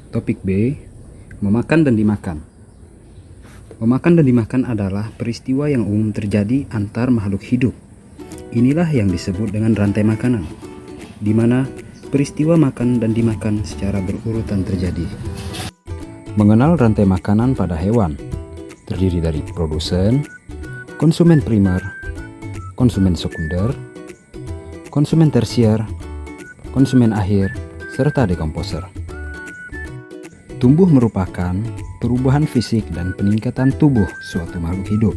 Topik B, memakan dan dimakan. Memakan dan dimakan adalah peristiwa yang umum terjadi antar makhluk hidup. Inilah yang disebut dengan rantai makanan, di mana peristiwa makan dan dimakan secara berurutan terjadi. Mengenal rantai makanan pada hewan, terdiri dari produsen, konsumen primer, konsumen sekunder, konsumen tersier, konsumen akhir, serta dekomposer. Tumbuh merupakan perubahan fisik dan peningkatan tubuh suatu makhluk hidup.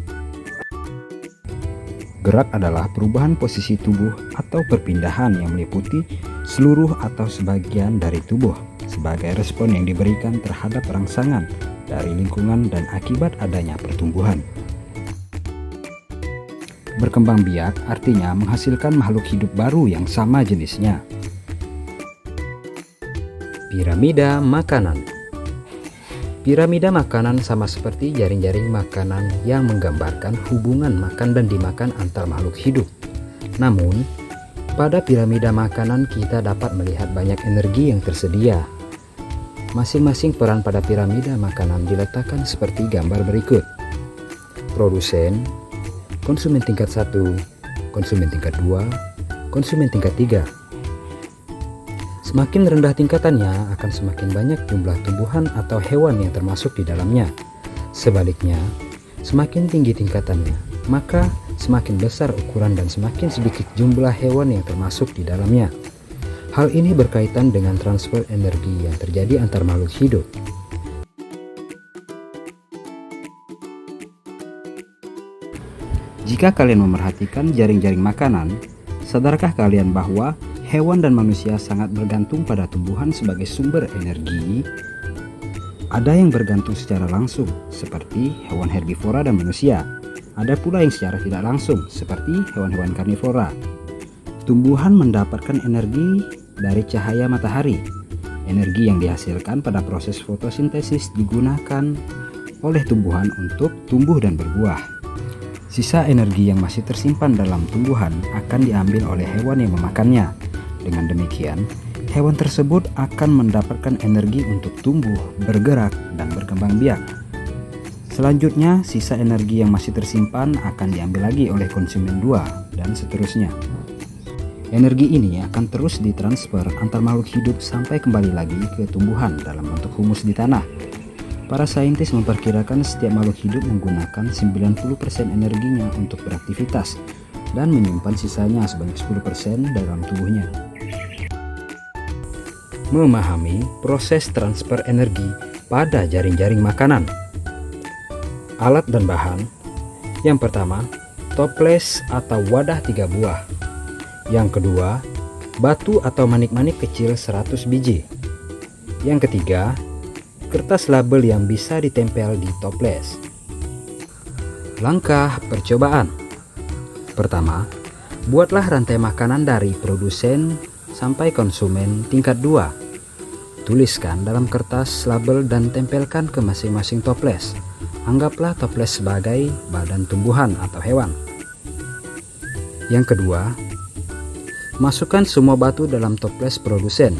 Gerak adalah perubahan posisi tubuh atau perpindahan yang meliputi seluruh atau sebagian dari tubuh sebagai respon yang diberikan terhadap rangsangan dari lingkungan dan akibat adanya pertumbuhan. Berkembang biak artinya menghasilkan makhluk hidup baru yang sama jenisnya. Piramida makanan. Piramida makanan sama seperti jaring-jaring makanan yang menggambarkan hubungan makan dan dimakan antar makhluk hidup. Namun, pada piramida makanan kita dapat melihat banyak energi yang tersedia. Masing-masing peran pada piramida makanan diletakkan seperti gambar berikut. Produsen, konsumen tingkat 1, konsumen tingkat 2, konsumen tingkat 3. Semakin rendah tingkatannya akan semakin banyak jumlah tumbuhan atau hewan yang termasuk di dalamnya. Sebaliknya, semakin tinggi tingkatannya, maka semakin besar ukuran dan semakin sedikit jumlah hewan yang termasuk di dalamnya. Hal ini berkaitan dengan transfer energi yang terjadi antar makhluk hidup. Jika kalian memerhatikan jaring-jaring makanan, sadarkah kalian bahwa hewan dan manusia sangat bergantung pada tumbuhan sebagai sumber energi? Ada yang bergantung secara langsung, seperti hewan herbivora dan manusia. Ada pula yang secara tidak langsung, seperti hewan-hewan karnivora. Tumbuhan mendapatkan energi dari cahaya matahari. Energi yang dihasilkan pada proses fotosintesis digunakan oleh tumbuhan untuk tumbuh dan berbuah. Sisa energi yang masih tersimpan dalam tumbuhan akan diambil oleh hewan yang memakannya. Dengan demikian, hewan tersebut akan mendapatkan energi untuk tumbuh, bergerak, dan berkembang biak. Selanjutnya, sisa energi yang masih tersimpan akan diambil lagi oleh konsumen 2, dan seterusnya. Energi ini akan terus ditransfer antar makhluk hidup sampai kembali lagi ke tumbuhan dalam bentuk humus di tanah. Para saintis memperkirakan setiap makhluk hidup menggunakan 90% energinya untuk beraktivitas dan menyimpan sisanya sebanyak 10% dalam tubuhnya. Memahami proses transfer energi pada jaring-jaring makanan. Alat dan bahan. Yang pertama, toples atau wadah 3 buah. Yang kedua, batu atau manik-manik kecil 100 biji. Yang ketiga, kertas label yang bisa ditempel di toples. Langkah percobaan. Pertama, buatlah rantai makanan dari produsen sampai konsumen tingkat 2. Tuliskan dalam kertas label dan tempelkan ke masing-masing toples. Anggaplah toples sebagai badan tumbuhan atau hewan. Yang kedua, masukkan semua batu dalam toples produsen.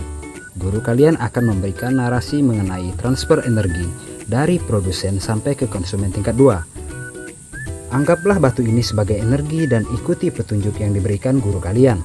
Guru kalian akan memberikan narasi mengenai transfer energi dari produsen sampai ke konsumen tingkat 2. Anggaplah batu ini sebagai energi dan ikuti petunjuk yang diberikan guru kalian.